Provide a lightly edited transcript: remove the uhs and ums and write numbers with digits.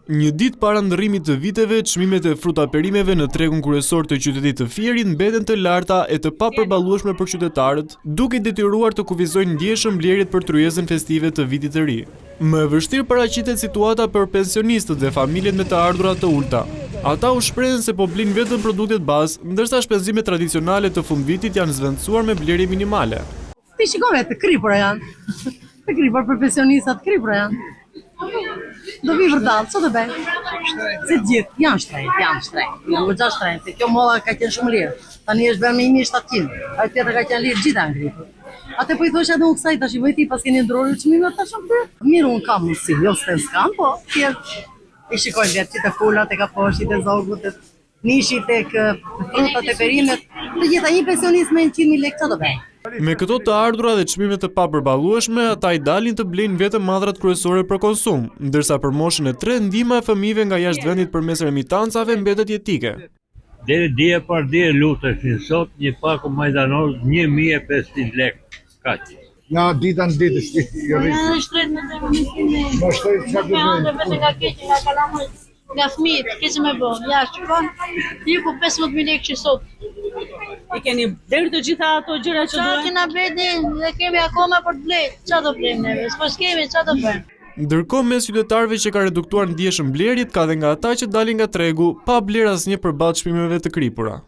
Një ditë para ndërrimit të viteve, çmimet e frutaperimeve në tregun kryesor të qytetit të Fierit mbeten të larta e të papërballueshme për qytetarët, duke detyruar të kufizojnë ndjeshëm blerjet për tryezën festive të vitit të ri. Më e vështirë paraqitet situata për pensionistët dhe familjet me të ardhurat të ulta. Ata u shprehen se po blin vetëm produktet bazë, ndërsa shpenzimet tradicionale të fundvitit janë zvendësuar me blerje minimale. Ti shikove të kripura janë. Të kripur për pensionistat kripura janë. Do vi vërtet, ç'o të bëj? Se gjithë janë shtrejt. Janë goxha shtrejt, se kjo molla ka qenë shumë lirë. Tani është bërë me 1700. Ai tjetër ka qenë lirë gjithë angripur. Atë po i thosha edhe unë kësaj tash i bëj ti pas keni ndrorur çmimet tash aty. Mirë un kam mundsi, jo s'ten skam, po thjesht i shikoj vetë të kulat e kaposhit e zogut, nishi tek frutat e perimet, të gjitha një pensionist me 100.000 lekë ç'o do bëj? Me këto të ardhura dhe çmimet të papërballueshme, ata i dalin të blejnë vetëm madhrat kryesore për konsum, ndërsa për moshën e 3 ndihma e fëmijëve nga jashtë vendit përmes remitancave mbetet jetike. Deri dje par dje luteshin sot një paku majdanor 1500 lekë. Kaq. Ja ditën ditës jo rrit. Ja shtret me të mësimin. Mos shtoj çfarë do Ja vetë nga keq nga kalamaj. Nga fëmijët, keq me bën. Ja shikon. Ti ku 15.000 lekë që sot. I keni blerë të gjitha ato gjëra që Qa duhen? kena beti dhe kemi akoma për të blejt. Qa do blejmë neve? S'po s'kemi, qa do bëjmë? Ndërkohë mes qytetarëve që ka reduktuar ndjeshëm blerjet, ka dhe nga ata që dalin nga tregu pa bler asnjë përballë çmimeve të kripura.